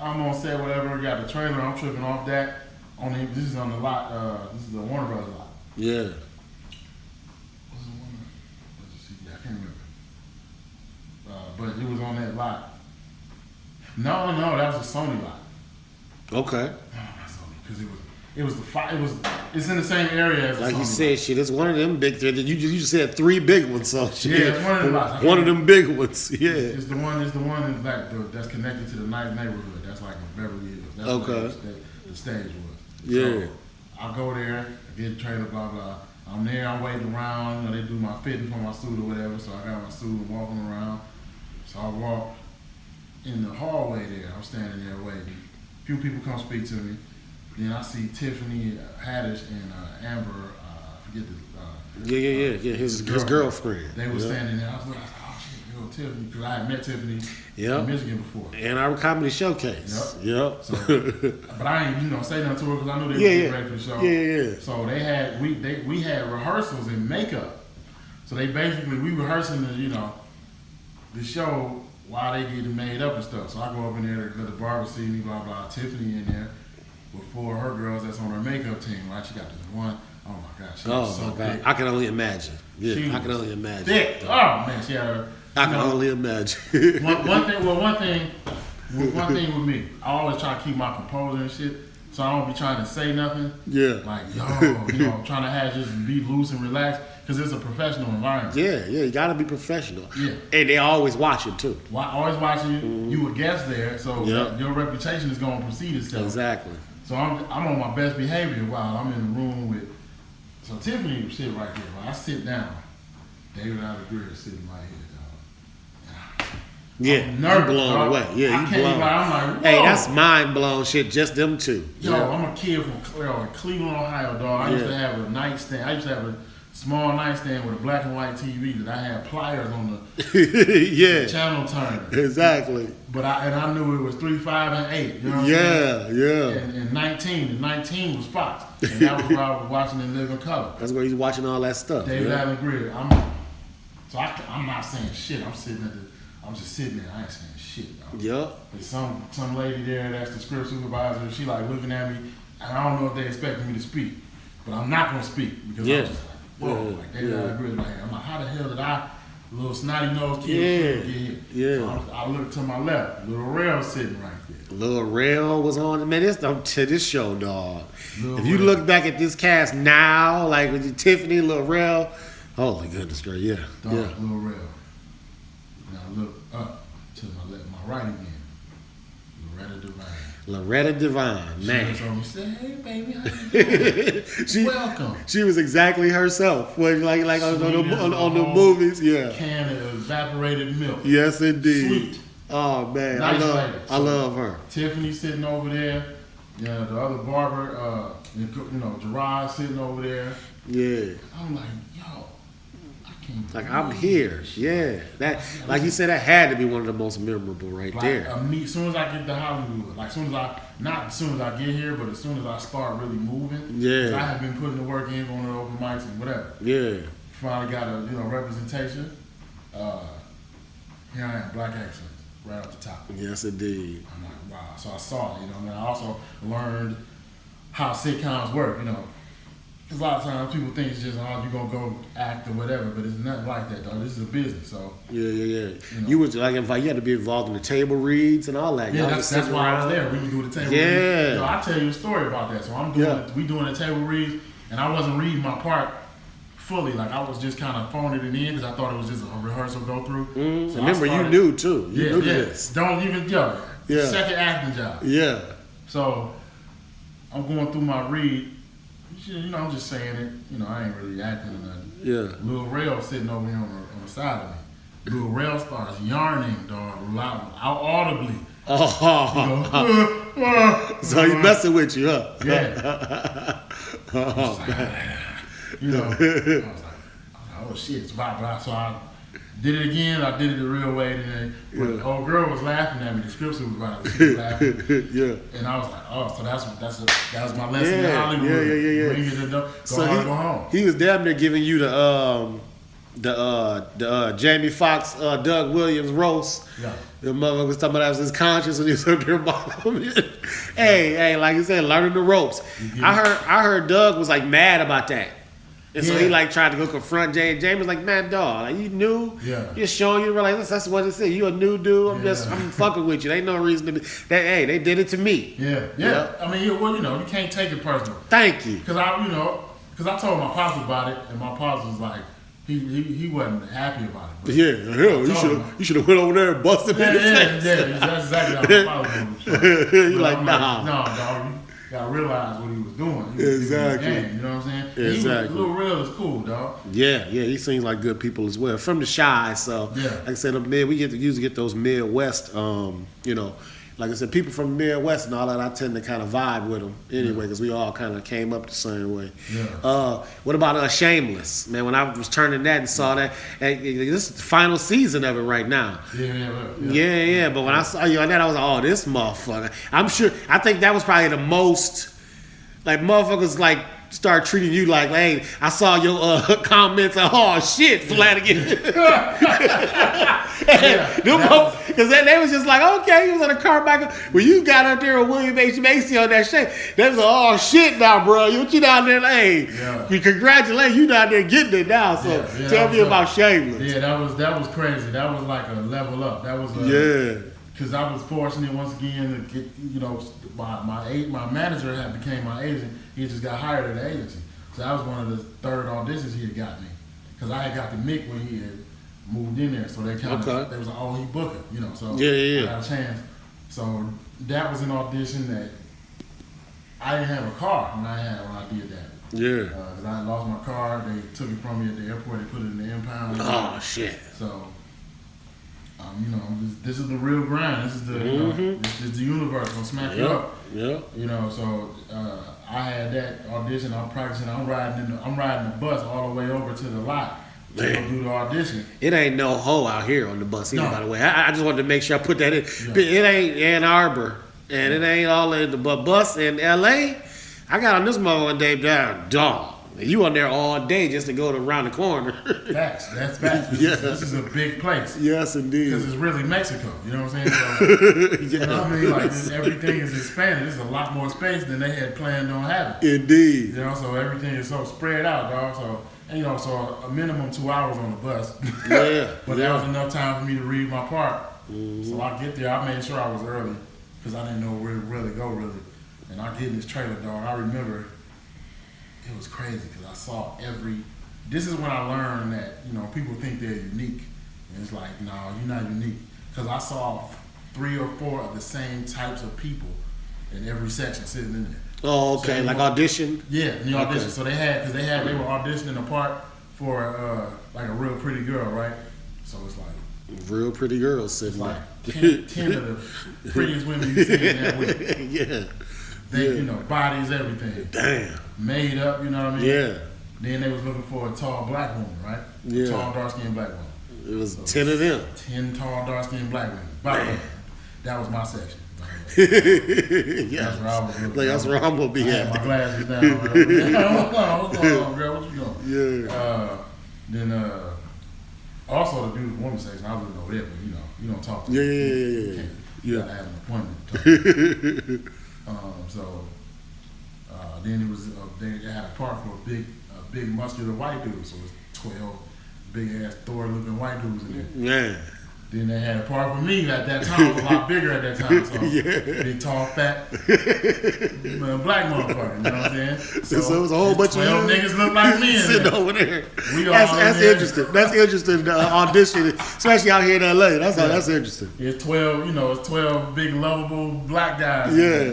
I'm on set, whatever. Got the trailer. I'm tripping off that. This is on the lot. This is the Warner Brothers lot. Yeah. What's the one? I can't remember. But it was on that lot. No, that was a Sony lot. Okay. No, not Sony, because it's in the same area as like Sony you said, shit. It's one of them big things. You just said 3 big ones, so shit. Yeah, it's one of them lots. One of them big ones. Yeah. It's the one that's connected to the nice neighborhood. That's like in Beverly Hills. That's okay. The stage was. Yeah. So I go there. Get the trailer, blah, blah. I'm there, I'm waiting around, they do my fitting for my suit or whatever, so I got my suit and walking around. So I walk in the hallway there, I'm standing there waiting. A few people come speak to me. Then I see Tiffany Haddish and Amber, I forget the... Yeah, his girlfriend. They were standing there, I was like, oh shit, yo, Tiffany, because I had met Tiffany Yep. in Michigan before. Ann Arbor Comedy Showcase. Yep. So, but I ain't, say nothing to her because I knew they Yeah, were yeah. getting ready for the show. Yeah. So they had we had rehearsals in makeup. So we rehearsing the show while they getting made up and stuff. So I go up in there to let the barber see me, blah blah. Tiffany in there with 4 of her girls that's on her makeup team. Right, she got this one. Oh my gosh, she was so God. thick. I can only imagine. Yeah, She I can was only imagine. Thick. Oh man, she had her. I can only imagine. One thing with me, I always try to keep my composure and shit, so I don't be trying to say nothing. Yeah. Like, trying to just be loose and relaxed, because it's a professional environment. Yeah, you gotta be professional. Yeah. And they always watching too. Always watching you. Mm-hmm. You a guest there, so Yep. your reputation is going to precede itself. Exactly. So I'm on my best behavior while I'm in the room with. So Tiffany was sitting right there. When I sit down, David Allegretti is sitting right here, dog. Yeah, I'm you nervous, blown dog. away. Yeah, I you can't blown. even lie, I'm like, Hey, whoa. that's mind blown shit. Just them two. Yo, Yeah. I'm a kid from Cleveland, Ohio, dog. I used to have a nightstand. I used to have a small nightstand with a black and white TV that I had pliers on the Yeah, channel turner. exactly. But I knew it was 3, 5, and 8. You know what I'm saying? Yeah. And 19 was Fox. And that was where I was watching in living color. That's where he's watching all that stuff. David yeah. Allen Greer. I'm not saying shit. I'm just sitting there. I ain't saying shit, dog. Yup. There's some lady there that's the script supervisor. She like looking at me, and I don't know if they expecting me to speak, but I'm not gonna speak because I'm just like, whoa, Yeah. like David Allen Greer. Like, I'm like, how the hell did I, little snotty nosed kid, Yeah. get here? Yeah. So I look to my left, little Rail sitting right there. Lil Rel was on. Man, this show, dog. Lil If you Rel. look back at this cast now, like with Tiffany, Lil Rel, holy goodness, girl, yeah. Dog, Yeah. Little Rail. Now look up to my right again. Loretta Devine. Loretta Devine, man. She told me, say, hey baby, how you doing? Welcome. She was exactly herself. Like on Sweet as the a movies, yeah. Can of evaporated milk. Yes, indeed. Sweet. Oh man, Nice lady. I love her. Tiffany sitting over there. Yeah, the other barber, Gerard sitting over there. Yeah. I'm like, yo, I can't. Like I'm believe here. this. Yeah. That, like you said, that had to be one of the most memorable right Like, there. as soon as I get to Hollywood, not as soon as I get here, but as soon as I start really moving. Yeah. 'Cause I have been putting the work in, going to open mics and whatever. Yeah. Finally got a representation. Here I am, black excellence, right off the top. Yes, indeed. I'm like, wow. So I saw it, and I also learned how sitcoms work, Because a lot of times people think it's just, you're going to go act or whatever, but it's nothing like that, though. This is a business, so. Yeah. know. You was like, you had to be involved in the table reads and all that. Yeah, Y'all that's just sitting why I was around. there. We would do the table Yeah. reads. I'll tell you a story about that. So Yeah. we doing the table reads, and I wasn't reading my part fully. Like, I was just kind of phoning it in because I thought it was just a rehearsal go through. So I Remember, you started- knew too. You knew yeah. this. Don't even, Yeah. second acting job. Yeah. So I'm going through my read. I'm just saying it. I ain't really acting or nothing. Yeah. Lil Rail sitting over here on the side of me. Lil Rail starts yarning, dog, loud, audibly. Oh. So he messing with you, huh? Yeah. Oh, I was like, oh shit, it's blah. So I did it again. I did it the real way. But the old girl was laughing at me. The script supervisor was laughing. Yeah. And I was like, oh, so that was my lesson in Yeah. Hollywood. Yeah. Bring it to go So hard, go home. he was damn near giving you the Jamie Foxx, Doug Williams roast. Yeah. The mother was talking about that was his conscience when he was up there. Hey, like you said, learning the ropes. I heard Doug was like mad about that. And so he like tried to go confront Jay, and Jamie was like, man, dog, like you new, you're showing you, like that's what it said. You a new dude. I'm fucking with you. There ain't no reason to be. They did it to me. Yeah. I mean, you can't take it personal. Thank you. Because I told my pops about it, and my pops was like, he wasn't happy about it. But You should have went over there and busted me. yeah, that's exactly how my pops was. You're like, nah. No, dog, you gotta realize what he was doing. He was Exactly. doing the game, you know what I'm saying? Exactly. Lil Real is cool, dog. Yeah, he seems like good people as well. From the Shy, so Yeah. like I said, we usually get those Midwest, like I said, people from the Midwest and all that, I tend to kind of vibe with them anyway, because we all kind of came up the same way. Yeah. What about Shameless? Man, when I was turning that and saw that, this is the final season of it right now. Yeah. But when I saw you on that, I was like, oh, this motherfucker. I think that was probably the most, like, motherfuckers, like, start treating you like, hey, I saw your comments and oh shit, Flanagan. Because they was just like, okay, he was on a car back. When you got up there with William H. Macy on that shit, they was like, oh shit now, bro. You down there, hey, congratulations, you down there getting it now. So tell me about Shameless. Yeah, that was crazy. That was like a level up. That was because I was fortunate once again to get, my manager had became my agent. He just got hired at the agency. So that was one of the third auditions he had got me. Because I had got the Mick when he had moved in there. So they kind of, they was like, oh, he booked it, so I got a chance. So that was an audition that I didn't have a car when I did that. Yeah. Because I lost my car. They took it from me at the airport. They put it in the impound. Oh, shit. So, this is the real grind. This is the, this is the universe gonna smack you up. Yeah. So I had that audition. I'm practicing. I'm riding the bus all the way over to the lot to go do the audition. It ain't no hoe out here on the bus either, by the way. I just wanted to make sure I put that in. Yeah. It ain't Ann Arbor, and it ain't all in the bus in L.A. I got on this mother one day down, dog. You on there all day just to go around the corner. Facts. That's facts. This is a big place. Yes, indeed. Because it's really Mexico. You know what I'm saying? So, I mean, like, everything is expanded. There's a lot more space than they had planned on having. Indeed. So everything is so spread out, dog. So, so a minimum 2 hours on the bus. Yeah. But that was enough time for me to read my part. So I get there. I made sure I was early because I didn't know where to really go, really. And I get in this trailer, dog. I remember it was crazy because I saw this is when I learned that, people think they're unique. And it's like, no, you're not unique. Because I saw 3 or 4 of the same types of people in every section sitting in there. Oh, okay. So like audition? Yeah, in the audition. So they were auditioning a part for like a real pretty girl, right? So it's like real pretty girls sitting like there. 10 of the prettiest women you see in that week. Yeah. They, bodies, everything. Damn. Made up, you know what I mean? Yeah. Then they was looking for a tall black woman, right? Yeah. Tall, dark-skinned black woman. It was 10 of them. 10 tall, dark-skinned black women. That was my section. Yeah. That's where I was looking. Like, that's where I'm going to be at. My glasses down. What's going on, girl? What you doing? Yeah. Then, also the dude woman section, I was looking over there, but you don't talk to me. Yeah. You gotta have an appointment. Then it was they had a part for a big muscular white dude, so it was 12 big ass Thor looking white dudes in there. Yeah. Then they had a part for me at that time. It was a lot bigger at that time. So big, tall, fat, black motherfucker. You know what I'm saying? So it was a whole bunch of 12 niggas look like me sitting over there. That's interesting. That's interesting. Audition, especially out here in LA. That's interesting. It's 12. It's 12 big, lovable black guys. Yeah.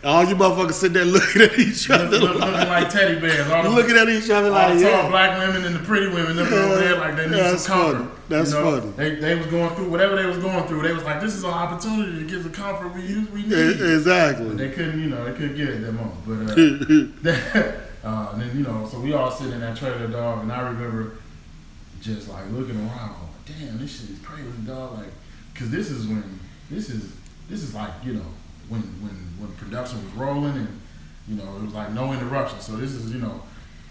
All you motherfuckers sitting there looking at each other, looking like teddy bears. Looking at each other like tall black women and the pretty women looking over there like they need some comfort. That's funny. They was going through whatever they was going through. They was like, this is an opportunity to give the comfort we need. Exactly. But they couldn't, they couldn't get it at that moment. But and then so we all sitting in that trailer, dog, and I remember just like looking around, going, damn, this shit is crazy, dog. Like, cause this is like when production was rolling and it was like no interruption. So this is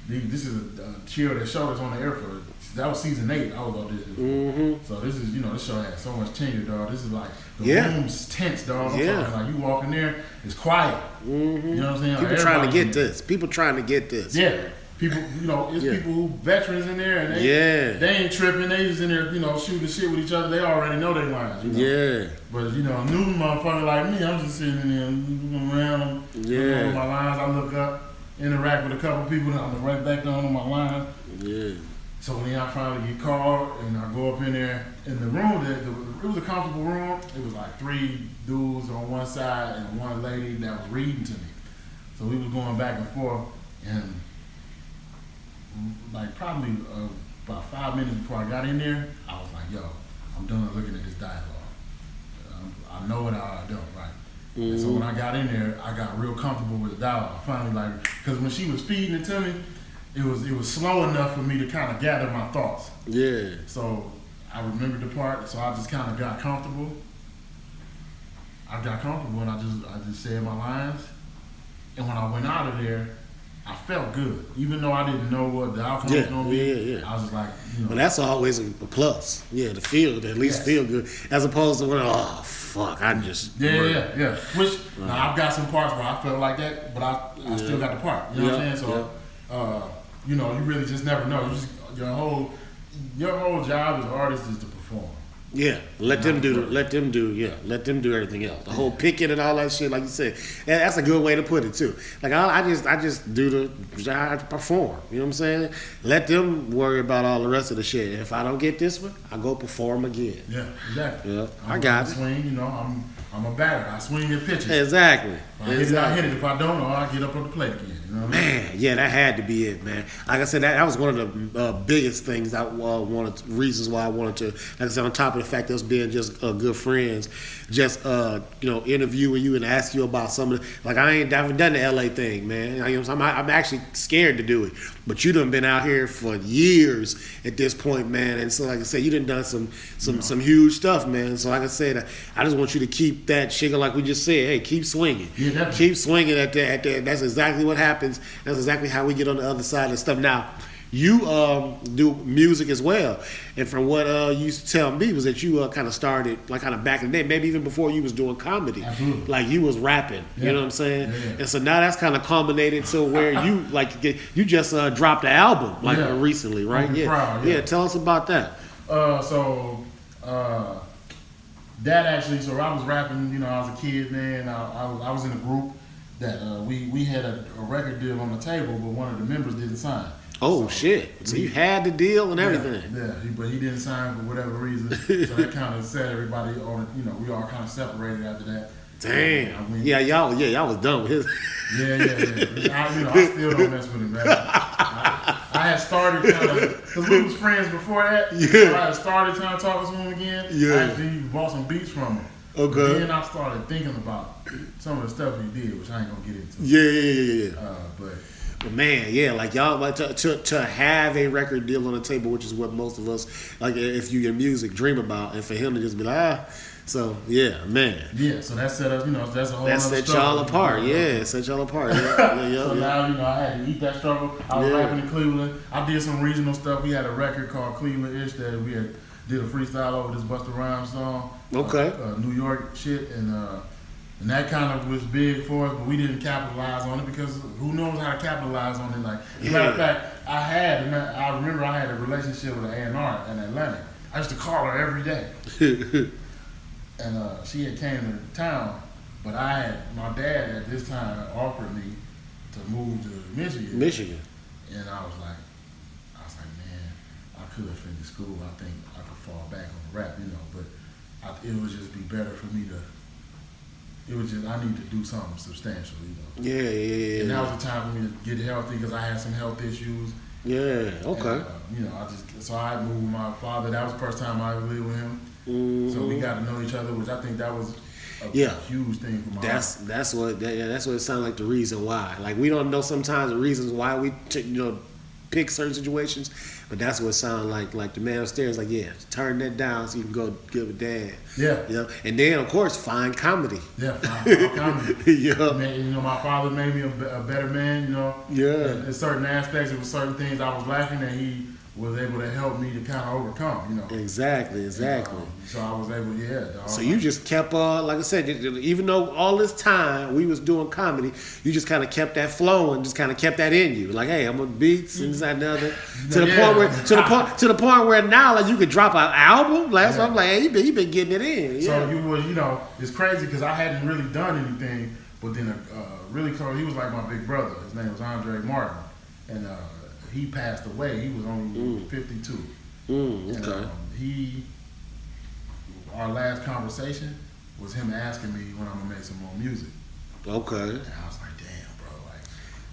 this is a chill that showed us on the air for. That was season 8. I was auditioning. Mm-hmm. So this is, this show had so much tenure, dog. This is like the room's tense, dog. I'm talking like you walk in there, it's quiet. Mm-hmm. You know what I'm saying? People trying to get this. People trying to get this. Yeah. People, it's people who veterans in there and they ain't tripping. They just in there, shooting shit with each other. They already know their lines. Yeah. But new motherfucker like me, I'm just sitting in there looking around, looking on my lines. I look up, interact with a couple people, and I look right back down on my line. Yeah. So when I finally get called and I go up in there, in the room, it was a comfortable room. It was like 3 dudes on one side and one lady that was reading to me. So we was going back and forth, and like probably about 5 minutes before I got in there, I was like, yo, I'm done looking at this dialogue. I know it or I don't, right? And so when I got in there, I got real comfortable with the dialogue. I finally because when she was feeding it to me, it was slow enough for me to kind of gather my thoughts. Yeah. So I remembered the part, so I just kind of got comfortable. And I just said my lines. And when I went out of there, I felt good, even though I didn't know what the outcome was going to be. Yeah. I was just like, you know. Well, that's always a plus. Yeah, to at least feel good, as opposed to when, oh fuck, I just. Yeah. Which now I've got some parts where I felt like that, but I still got the part. You know what I'm saying? So, you know, you really just never know. Your whole job as an artist is to perform. Yeah, let them do everything else. The whole picking and all that shit, like you said, that's a good way to put it too. Like I just do I perform. You know what I'm saying? Let them worry about all the rest of the shit. If I don't get this one, I go perform again. Yeah, exactly. Yeah, I got it. Swing, you know, I'm a batter. I swing at pitches. Exactly. I hit it. If I don't, I get up on the plate again. You know what I mean? Man, yeah, that had to be it, man. Like I said, that was one of the biggest things reasons why I wanted to, like I said, on top of the fact of us being just good friends, just interviewing you and ask you about some of the, like I haven't done the LA thing, man. I'm actually scared to do it, but you done been out here for years at this point, man. And so, like I said, you done some huge stuff, man. So, like I said, I just want you to keep that shit, like we just said. Hey, keep swinging. Yeah, keep swinging at that. That's exactly what happens. That's exactly how we get on the other side of stuff. Now, you do music as well, and from what you used to tell me was that you kind of started like kind of back in the day, maybe even before you was doing comedy. Absolutely. Like you was rapping. You know what I'm saying? Yeah. And so now that's kind of culminated to where you you just dropped an album recently, right? I'm proud, yeah. Tell us about that. That actually, so I was rapping, you know, I was a kid, man. I was in a group that we had a record deal on the table, but one of the members didn't sign. Oh, shit. So you had the deal and everything. Yeah, but he didn't sign for whatever reason. So that kind of set everybody on it. You know, we all kind of separated after that. Damn. Y'all was done with his. Yeah. I still don't mess with him, man. I had started kind of, because we was friends before that. Yeah. So I had started trying to talk to him again. Yeah. I actually bought some beats from him. Okay. But then I started thinking about some of the stuff he did, which I ain't gonna get into. Yeah. But man, yeah, like y'all like to have a record deal on the table, which is what most of us, like if you in music, dream about, and for him to just be like, so yeah, man. Yeah, so that set us, that's a whole that set y'all apart. Yeah, set y'all apart. Yeah. So now, I had to eat that struggle. I was rapping in Cleveland. I did some regional stuff. We had a record called Cleveland-ish that we did a freestyle over this Busta Rhymes song. Okay. New York shit, and that kind of was big for us, but we didn't capitalize on it because who knows how to capitalize on it. Like, as a matter of fact, I remember I had a relationship with an A&R in Atlanta. I used to call her every day. And she had came to town, but my dad at this time offered me to move to Michigan. And I was like, man, I could have finished school. I think I could fall back on the rap, but it would just be better for me to. I need to do something substantial, Yeah. And that was the time for me to get healthy because I had some health issues. Yeah, okay. And, so I moved with my father. That was the first time I ever lived with him. Mm-hmm. So we got to know each other, which I think that was a huge thing for my life. That's what it sounds like the reason why. Like we don't know sometimes the reasons why we pick certain situations, but that's what it sounds like the man upstairs, like, yeah, turn that down so you can go give a dad. Yeah. And then of course find comedy. Yeah, find comedy. Yeah. Man, my father made me a better man, Yeah. In certain aspects, there were certain things I was lacking that he was able to help me to kind of overcome, Exactly. So I was able, dog. So you just kept, like I said, even though all this time we was doing comedy, you just kind of kept that flow and just kind of kept that in you. Like, hey, I'm on beats and this and the other. To the point where now, like, you could drop an album. Like, so I'm like, hey, he been getting it in. Yeah. So you was, it's crazy because I hadn't really done anything, but then really close. He was like my big brother. His name was Andre Martin, and he passed away. He was only 52. Okay. And, our last conversation was him asking me when I'm gonna make some more music. Okay. And I was like, damn, bro, like.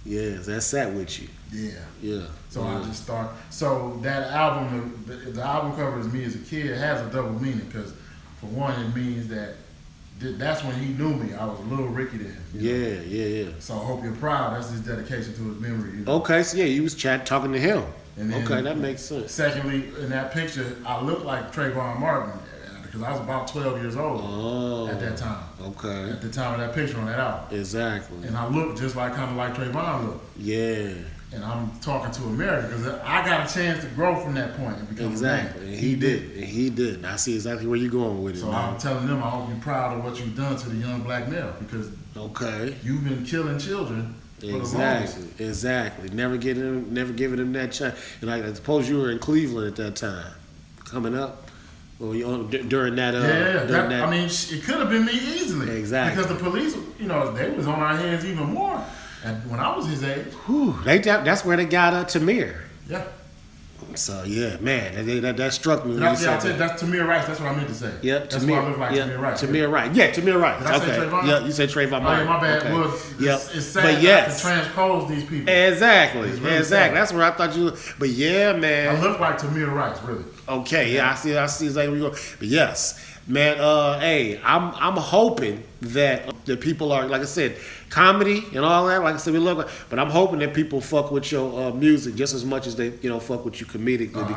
Yeah, that sat with you. Yeah. So I just started. So that album, the album cover is me as a kid. It has a double meaning because, for one, it means that that's when he knew me. I was a little Ricky then. Yeah. So I hope you're proud. That's his dedication to his memory. You know? Okay, so yeah, you was talking to him. And then, okay, that makes sense. Secondly, in that picture, I looked like Trayvon Martin because I was about 12 years old at that time. Okay. At the time of that picture on that album. Exactly. And I looked just kind of like Trayvon looked. Yeah. And I'm talking to America because I got a chance to grow from that point and become exactly. And he did. I see exactly where you're going with it. So man. I'm telling them I hope you're proud of what you've done to the young black male because you've been killing children. Exactly. Never giving him that chance. And I suppose you were in Cleveland at that time, coming up. Well, during that. I mean, it could have been me easily. Exactly. Because the police, they was on our hands even more. And when I was his age. Whew, that's where they got Tamir. Yeah. So yeah, man, that struck me. That's Tamir Rice. That's what I meant to say. Yep, that's why I look like Tamir Rice. Tamir Rice. Yeah, Tamir Rice. Did I say Trayvon? Yeah, you said Trayvon. Oh, yeah, my bad. Okay. Well, it's sad but yes, to transpose these people. Exactly. Really exactly. Sad. That's where I thought you. But yeah, man. I look like Tamir Rice, really. Okay. Yeah, I see exactly where you go. But yes, man. Hey, I'm hoping that the people are, like I said, comedy and all that. Like I said, we love it. But I'm hoping that people fuck with your music just as much as they, fuck with you comedically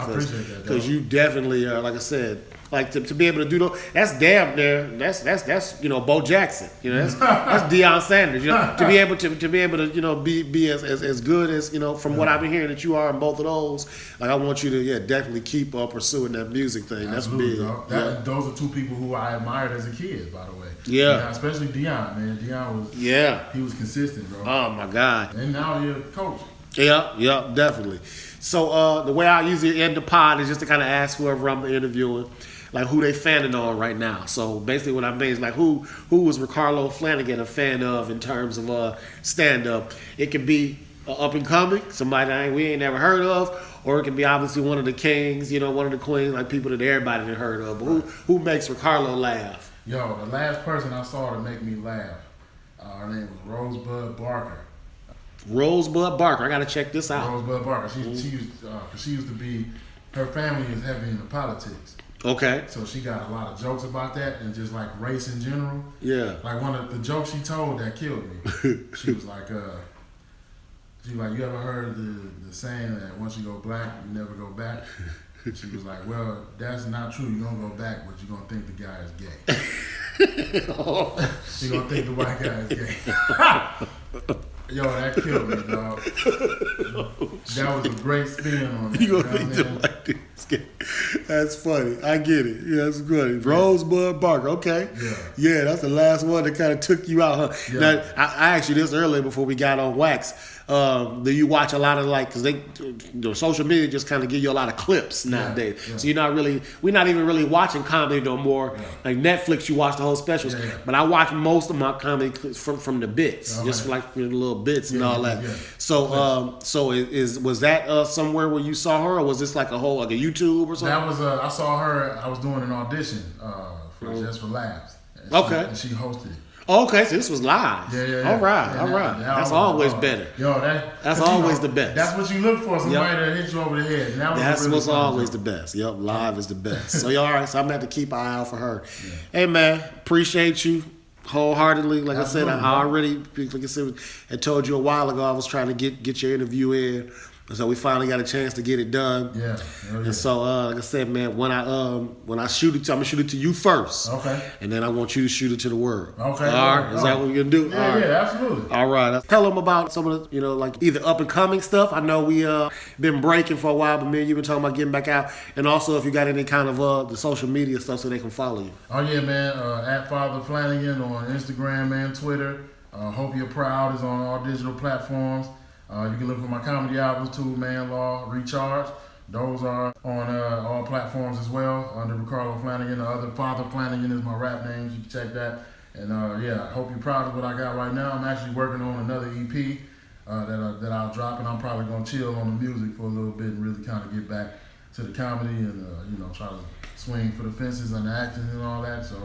because you definitely are. Like I said, like to be able to do those. That's damn near. That's Bo Jackson. That's Deion Sanders. To be able to be as good as from what I've been hearing that you are in both of those. Like I want you to definitely keep pursuing that music thing. Absolutely, that's big. Those are two people who I admired as a kid, by the way. Yeah. Especially Deion, man. Deion was. Yeah. He was consistent, bro. Oh my God. And now you're a coach. Yeah, definitely. So the way I usually end the pod is just to kind of ask whoever I'm interviewing, like who they fanning on right now. So basically what I mean is like who was Ricarlo Flanagan a fan of in terms of stand-up. It could be up and coming, somebody we ain't never heard of, or it can be obviously one of the kings, one of the queens, like people that everybody had heard of. But who makes Ricarlo laugh? Yo, the last person I saw to make me laugh, her name was Rosebud Barker. Rosebud Barker. I gotta check this out. Rosebud Barker. She used to be. Her family is heavy into politics. Okay. So she got a lot of jokes about that and just like race in general. Yeah. Like one of the jokes she told that killed me. She was like, you ever heard the saying that once you go black, you never go back? She was like, well, that's not true. You're going to go back, but you're going to think the guy is gay. You're going to think the white guy is gay. Yo, that killed me, dog. That was a great spin on it. You gonna think the white dude is gay. That's funny. I get it. Yeah, that's good. Rosebud Barker. Okay. Yeah, that's the last one that kind of took you out, huh? Yeah. Now, I asked you this earlier before we got on wax. Do you watch a lot of because social media just kind of give you a lot of clips nowadays. Yeah. So we're not even really watching comedy no more. Yeah. Like Netflix, you watch the whole specials. Yeah. But I watch most of my comedy clips from the bits, just for like little bits and all that. Yeah. So was that somewhere where you saw her, or was this like a YouTube or something? That was I saw her. I was doing an audition for Just for Laughs. And she hosted it. Okay, so this was live. Yeah. All right. That's always better. Yo, that's always the best. That's what you look for, somebody to hit you over the head. That's what's always the best. Yep, live is the best. So, all right, so I'm going to have to keep an eye out for her. Yeah. Hey, man, appreciate you wholeheartely. Like absolutely, I said, I already, like I said, I told you a while ago I was trying to get your interview in. So we finally got a chance to get it done. Yeah. And so, like I said, man, when I shoot it, I'm gonna shoot it to you first. Okay. And then I want you to shoot it to the world. Okay. All right. Is that what you're gonna do? Yeah, yeah, absolutely. All right. Tell them about some of the, like either up and coming stuff. I know we been breaking for a while, but me and you been talking about getting back out, and also if you got any kind of the social media stuff so they can follow you. Oh yeah, man. At Father Flanagan on Instagram, man, Twitter. Hope You're Proud is on all digital platforms. You can look for my comedy albums too, Man Law, Recharge. Those are on all platforms as well under Ricarlo Flanagan. The other Father Flanagan is my rap name. You can check that. And I Hope You're Proud of what I got right now. I'm actually working on another EP that I'll drop, and I'm probably gonna chill on the music for a little bit and really kind of get back to the comedy and try to swing for the fences and the acting and all that. So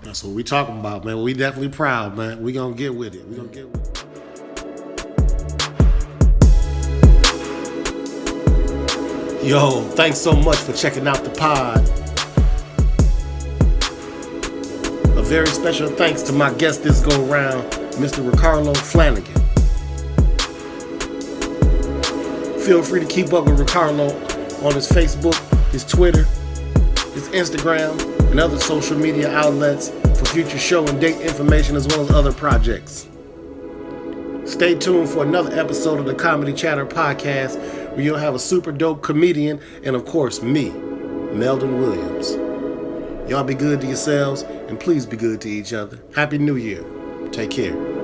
that's what we talking about, man. We definitely proud, man. We gonna get with it. Yo, thanks so much for checking out the pod. Very special thanks to my guest this go round, Mr. Ricarlo Flanagan. Feel free to keep up with Ricarlo on his Facebook, his Twitter, his Instagram, and other social media outlets for future show and date information as well as other projects. Stay tuned for another episode of the Comedy Chatter Podcast where you'll have a super dope comedian and of course me, Meldon Williams. Y'all be good to yourselves and please be good to each other. Happy New Year. Take care.